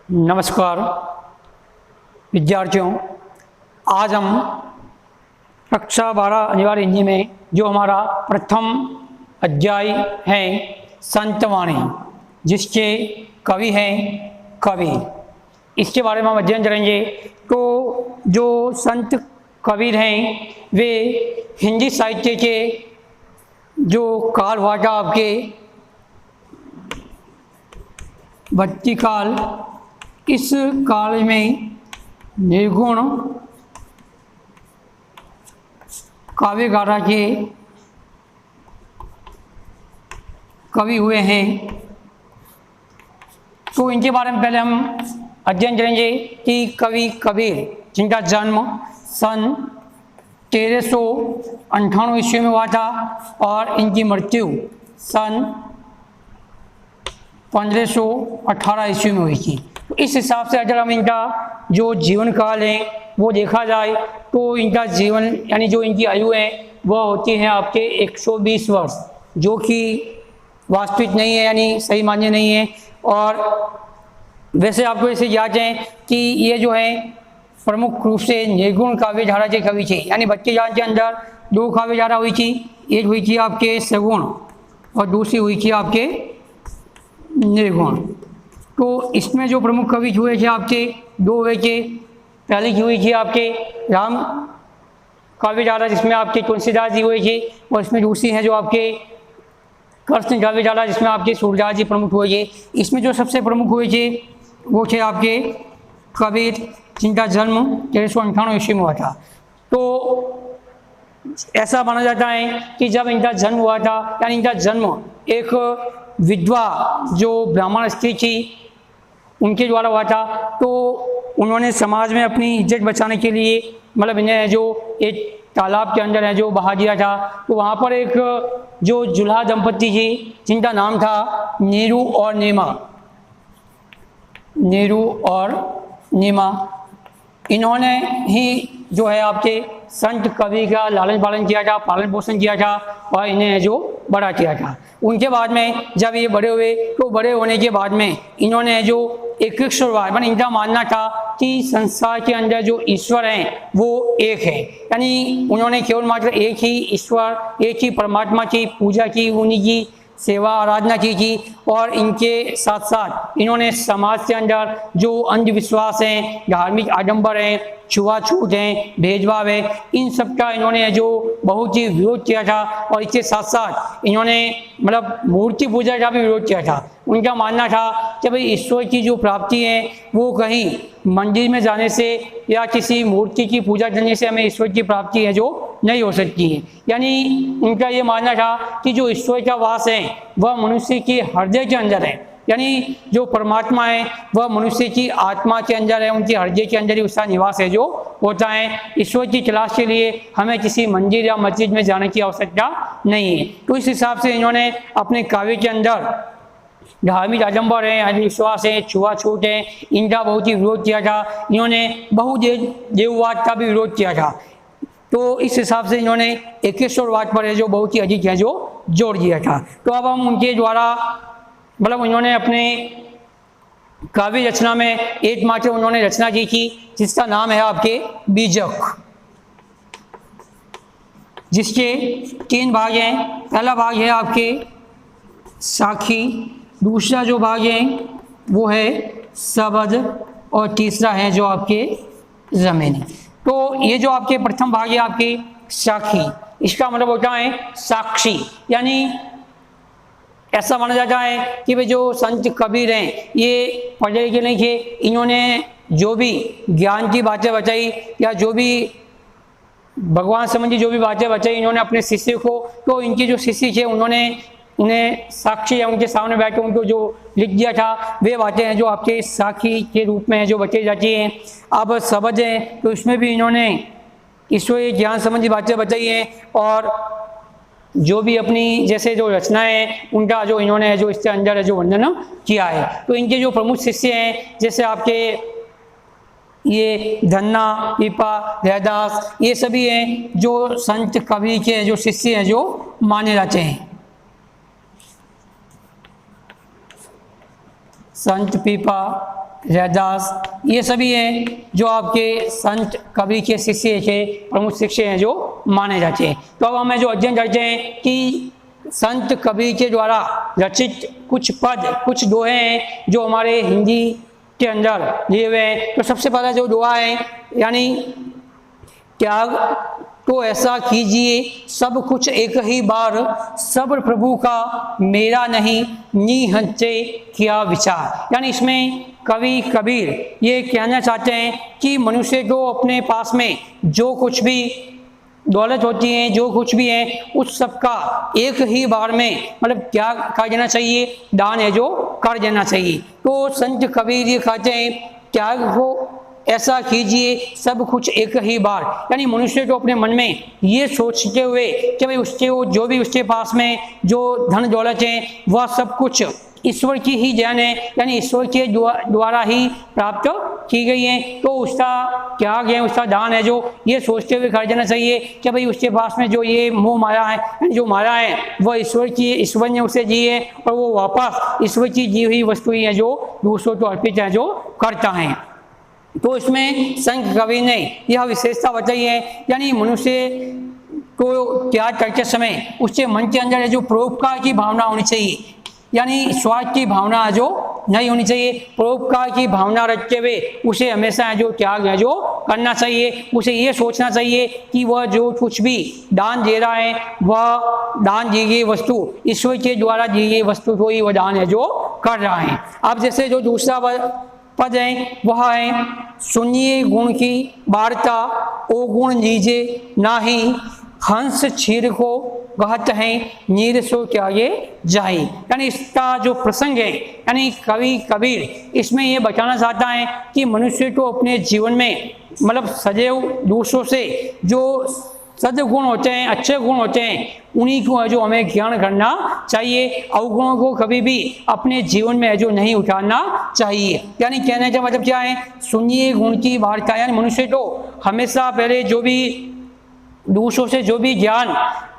नमस्कार विद्यार्थियों, आज हम कक्षा 12 अनिवार्य हिंदी में जो हमारा प्रथम अध्याय है संतवाणी, जिसके कवि हैं कबीर, इसके बारे में हम अध्ययन करेंगे। तो जो संत कबीर हैं वे हिंदी साहित्य के जो काल हुआ था आपके भक्ति काल, इस काल में निर्गुण काव्य गाथा के कवि हुए हैं। तो इनके बारे में पहले हम अध्ययन करेंगे कि कवि कबीर, जिनका जन्म सन 1398 ईस्वी में हुआ था और इनकी मृत्यु सन 1518 ईस्वी में हुई थी। तो इस हिसाब से अगर हम इनका जो जीवन काल है वो देखा जाए तो इनका जीवन यानी जो इनकी आयु है वह होती है आपके 120 वर्ष, जो कि वास्तविक नहीं है, यानी सही मान्य नहीं है। और वैसे आपको ऐसे याद है कि ये जो है प्रमुख रूप से निर्गुण काव्य धारा के कवि थे, यानी भक्ति ज्ञान के अंदर दो काव्य धारा हुई थी, एक हुई थी आपके सगुण और दूसरी हुई थी आपके निर्गुण। तो इसमें जो प्रमुख कवि हुए थे आपके दो हुए थे। पहली की हुई थी आपके राम काव्य धारा, जिसमें आपके तुलसीदास जी हुए थे, और इसमें दूसरी है जो आपके कृष्ण काव्य धारा, जिसमें आपके सूरदास जी प्रमुख हुए थे। इसमें जो सबसे प्रमुख हुए थे वो थे आपके कबीर, जिनका जन्म 1398 ईस्वी में हुआ था। तो ऐसा माना जाता है कि जब इनका जन्म हुआ था, यानी इनका जन्म एक विधवा जो ब्राह्मण स्त्री थी उनके द्वारा हुआ था, तो उन्होंने समाज में अपनी इज्जत बचाने के लिए मतलब इन्हें जो एक तालाब के अंदर है जो बहा दिया था। तो वहाँ पर एक जो जुल्हा दंपत्ति थी जिनका नाम था नीरू और नीमा, इन्होंने ही जो है आपके संत कवि का लालन पालन किया था, पालन पोषण किया था और इन्हें जो बड़ा किया था। उनके बाद में जब ये बड़े हुए तो बड़े होने के बाद में इन्होंने जो एक ईश्वरवाद, मतलब इनका मानना था कि संसार के अंदर जो ईश्वर हैं वो एक है, यानी उन्होंने केवल मात्र एक ही ईश्वर, एक ही परमात्मा की पूजा की, उन्हीं की सेवा आराधना की थी। और इनके साथ साथ इन्होंने समाज के अंदर जो अंधविश्वास हैं, धार्मिक आडंबर हैं, छुआछूत हैं, भेदभाव है, इन सब का इन्होंने जो बहुत ही विरोध किया था। और इसके साथ साथ इन्होंने मतलब मूर्ति पूजा का भी विरोध किया था। उनका मानना था कि भाई ईश्वर की जो प्राप्ति है वो कहीं मंदिर में जाने से या किसी मूर्ति की पूजा करने से हमें ईश्वर की प्राप्ति है जो नहीं हो सकती है। यानी उनका ये मानना था कि जो ईश्वर का वास है वह मनुष्य के हृदय के अंदर है, यानी जो परमात्मा है वह मनुष्य की आत्मा के अंदर है, उनके हृदय के अंदर ही उसका निवास है जो होता है। ईश्वर की तलाश के लिए हमें किसी मंदिर या मस्जिद में जाने की आवश्यकता नहीं है। तो इस हिसाब से इन्होंने अपने काव्य के अंदर धार्मिक आडंबर है, अंधविश्वास है, छुआछूत है, इनका बहुत ही विरोध किया था। इन्होंने बहुदेववाद का भी विरोध किया था। तो इस हिसाब से इन्होंने एकेश्वरवाद पर है जो बहुत ही अधिक है जो जोर दिया था। तो अब हम उनके द्वारा मतलब उन्होंने अपने काव्य रचना में एकमात्र उन्होंने रचना की थी जिसका नाम है आपके बीजक, जिसके 3 भाग हैं। पहला भाग है आपके साखी, दूसरा जो भाग है वो है सबद और तीसरा है जो आपके जमीनी। तो ये जो आपके प्रथम भाग है आपके साखी, इसका मतलब होता है साक्षी, यानी ऐसा माना जाता है कि वे जो संत कबीर हैं ये पढ़े लिखे नहीं थे। इन्होंने जो भी ज्ञान की बातें बताई या जो भी भगवान संबंधी जो भी बातें बताई इन्होंने अपने शिष्य को, तो इनके जो शिष्य थे उन्होंने उन्हें साक्षी या उनके सामने बैठे उनको जो लिख दिया था वे बातें हैं जो आपके साखी के रूप में है जो बताई जाती हैं। अब शब्द है तो इसमें भी इन्होंने ईश्वरीय ज्ञान संबंधी बातें बताई हैं और जो भी अपनी जैसे जो रचनाएं हैं उनका जो इन्होंने जो इसके अंदर है जो वर्णन किया है। तो इनके जो प्रमुख शिष्य हैं जैसे आपके ये धन्ना, पीपा, रैदास, ये सभी हैं जो संत कवि के जो शिष्य हैं जो माने जाते हैं। संत पीपा, रैदास, ये सभी हैं जो आपके संत कवि के शिष्य के प्रमुख शिष्य हैं जो माने जाते हैं। तो अब हमें जो अध्ययन करते हैं कि संत कवि के द्वारा रचित कुछ पद, कुछ दोहे हैं जो हमारे हिंदी के अंदर दिए हुए हैं। तो सबसे पहला जो दोहा है, यानी त्याग तो ऐसा कीजिए सब कुछ एक ही बार, सब प्रभु का मेरा नहीं निहंचे क्या विचार। यानी इसमें कवि कबीर ये कहना चाहते हैं कि मनुष्य को अपने पास में जो कुछ भी दौलत होती है, जो कुछ भी है, उस सब का एक ही बार में मतलब त्याग कर देना चाहिए, दान है जो कर देना चाहिए। तो संत कबीर ये कहते हैं त्याग को ऐसा कीजिए सब कुछ एक ही बार, यानी मनुष्य को अपने मन में ये सोचते हुए कि भाई उसके जो भी उसके पास में जो धन दौलत है वह सब कुछ ईश्वर की ही देन है, यानी ईश्वर के द्वारा ही प्राप्त की गई है। तो उसका त्याग है, उसका दान है जो ये सोचते हुए कर देना चाहिए कि भाई उसके पास में जो ये मोह माया है, जो माया है वह ईश्वर ने उसे दी है और वो वापस ईश्वर की दी हुई वस्तुएं हैं जो दूसरों को अर्पित है जो करता है। तो इसमें संत कवि ने यह विशेषता बताई है, यानी मनुष्य को त्याग करते समय उसके मन के अंदर जो परोपकार की भावना होनी चाहिए, यानी स्वार्थ की भावना जो नहीं होनी चाहिए। परोपकार की भावना रखते हुए उसे हमेशा जो त्याग है जो करना चाहिए। उसे ये सोचना चाहिए कि वह जो कुछ भी दान दे रहा है वह दान दी गई वस्तु ईश्वर के द्वारा दी गई वस्तु को ही वह दान है जो कर रहा है। अब जैसे जो दूसरा पद है वह है सुनिए गुण की वार्ता ओ गुण लीजे नाही, हंस क्षीर को कहत है नीर सो त्यागे जाए। यानी इसका जो प्रसंग है, यानी कवि कबीर इसमें ये बताना चाहता है कि मनुष्य को अपने जीवन में मतलब सदैव दूसरों से जो सद्गुण होते हैं, अच्छे गुण होते हैं, उन्हीं को जो हमें ज्ञान करना चाहिए। अवगुणों को कभी भी अपने जीवन में जो नहीं उतारना चाहिए। यानी कहने का मतलब क्या है, सुनिए गुण की वार्ता, यानी मनुष्य को हमेशा पहले जो भी दूसरों से जो भी ज्ञान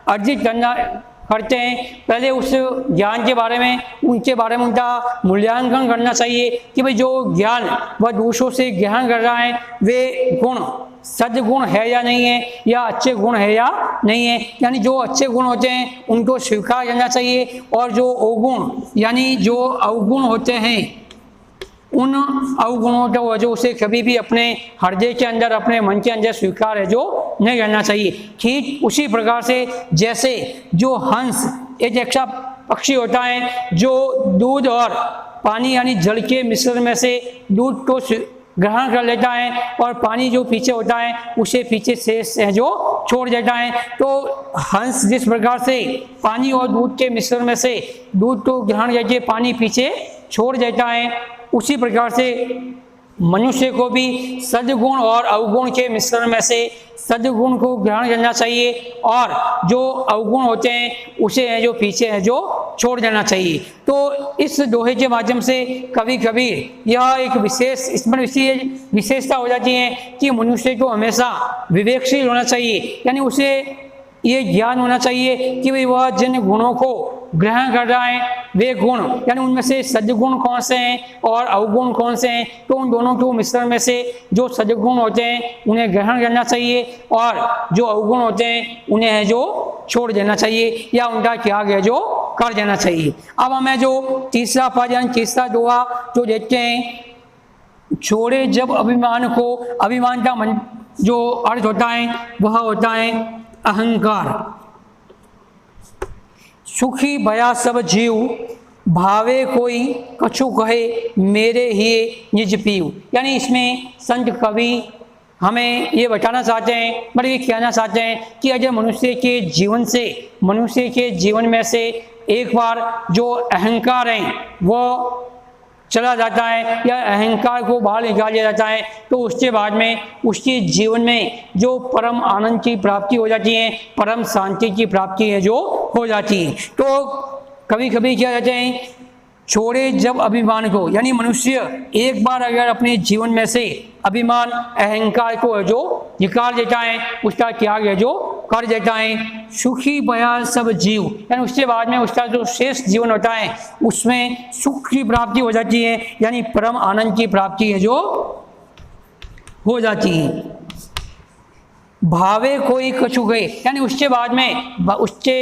अर्जित करते हैं पहले उस ज्ञान के बारे में उनके बारे में उनका मूल्यांकन करना चाहिए कि भाई जो ज्ञान वह दूसरों से ग्रहण कर रहा है वे गुण सद्गुण है या नहीं है, या अच्छे गुण है या नहीं है। यानी जो अच्छे गुण होते हैं उनको स्वीकार करना चाहिए, और जो अवगुण यानी जो अवगुण होते हैं उन अवगुणों का वजह उसे कभी भी अपने हृदय के अंदर, अपने मन के अंदर स्वीकार है जो नहीं करना चाहिए। ठीक उसी प्रकार से जैसे जो हंस एक ऐसा पक्षी होता है जो दूध और पानी यानी जल के मिश्रण में से दूध को ग्रहण कर लेता है और पानी जो पीछे होता है उसे पीछे से जो छोड़ देता है। तो हंस जिस प्रकार से पानी और दूध के मिश्रण में से दूध को ग्रहण करके पानी पीछे छोड़ देता है, उसी प्रकार से मनुष्य को भी सद्गुण और अवगुण के मिश्रण में से सद्गुण को ग्रहण करना चाहिए और जो अवगुण होते हैं उसे है जो पीछे है जो छोड़ देना चाहिए। तो इस दोहे के माध्यम से कवि कबीर यह एक विशेष इसमें विशेषता हो जाती है कि मनुष्य को हमेशा विवेकशील होना चाहिए, यानी उसे ये ज्ञान होना चाहिए कि भाई वह जिन गुणों को ग्रहण कर रहा है वे गुण यानी उनमें से सद्गुण कौन से हैं और अवगुण कौन से हैं। तो उन दोनों के मिश्रण में से जो सद्गुण होते हैं उन्हें ग्रहण करना चाहिए और जो अवगुण होते हैं उन्हें है जो छोड़ देना चाहिए या उनका त्याग है जो कर देना चाहिए। अब हमें जो तीसरा पद यानी तीसरा दोहा जो देखते हैं, छोड़े जब अभिमान को, अभिमान का मन जो अर्थ होता है वह होता है अहंकार। सुखी भया सब जीव भावे कोई कछु कहे मेरे ही निज पीव। यानी इसमें संत कवि हमें ये बताना चाहते हैं, मतलब ये कहना चाहते हैं कि अगर मनुष्य के जीवन में से एक बार जो अहंकार है वो चला जाता है या अहंकार को बाहर निकाल दिया जाता है तो उसके बाद में उसके जीवन में जो परम आनंद की प्राप्ति हो जाती है, परम शांति की प्राप्ति है जो हो जाती है। तो कभी कभी क्या कहते हैं, छोड़े जब अभिमान को, यानी मनुष्य एक बार अगर अपने जीवन में से अभिमान अहंकार को जो निकाल देता है, उसका त्याग है जो कर देता है, सुखी भया सब जीव, यानी उसके बाद में उसका जो शेष जीवन होता है उसमें सुख की प्राप्ति हो जाती है, यानी परम आनंद की प्राप्ति है जो हो जाती है। भावे कोई कछु गए, यानी उसके बाद में उसके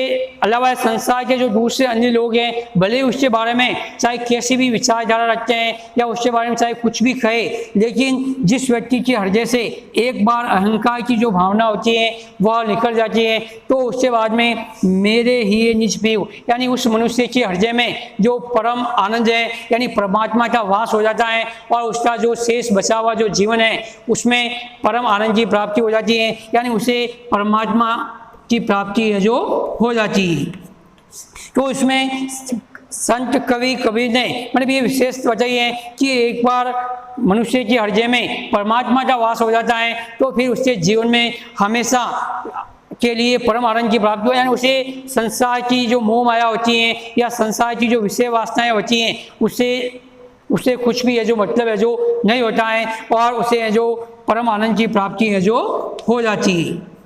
अलावा संसार के जो दूसरे अन्य लोग हैं, भले उसके बारे में चाहे कैसी भी विचारधारा रखते हैं या उसके बारे में चाहे कुछ भी कहे, लेकिन जिस व्यक्ति के हृदय से एक बार अहंकार की जो भावना होती है वह निकल जाती है, तो उसके बाद में मेरे ही निज पीव, यानी उस मनुष्य के हृदय में जो परम आनंद है, यानी परमात्मा का वास हो जाता है और उसका जो शेष बचा हुआ जो जीवन है उसमें परम आनंद की प्राप्ति हो जाती है, यानी उसे परमात्मा की प्राप्ति है जो हो जाती है। तो इसमें संत कवि कबीर ने मतलब ये विशेष बताई है कि एक बार मनुष्य के हृदय में परमात्मा का वास हो जाता है तो फिर उसके जीवन में हमेशा के लिए परम आनंद की प्राप्ति हो, यानी उसे संसार की जो मोह माया होती है या संसार की जो विषय वासनाएं होती हैं उससे कुछ भी है जो मतलब है जो नहीं होता है और उसे है जो परम आनंद की प्राप्ति है जो हो जाती है।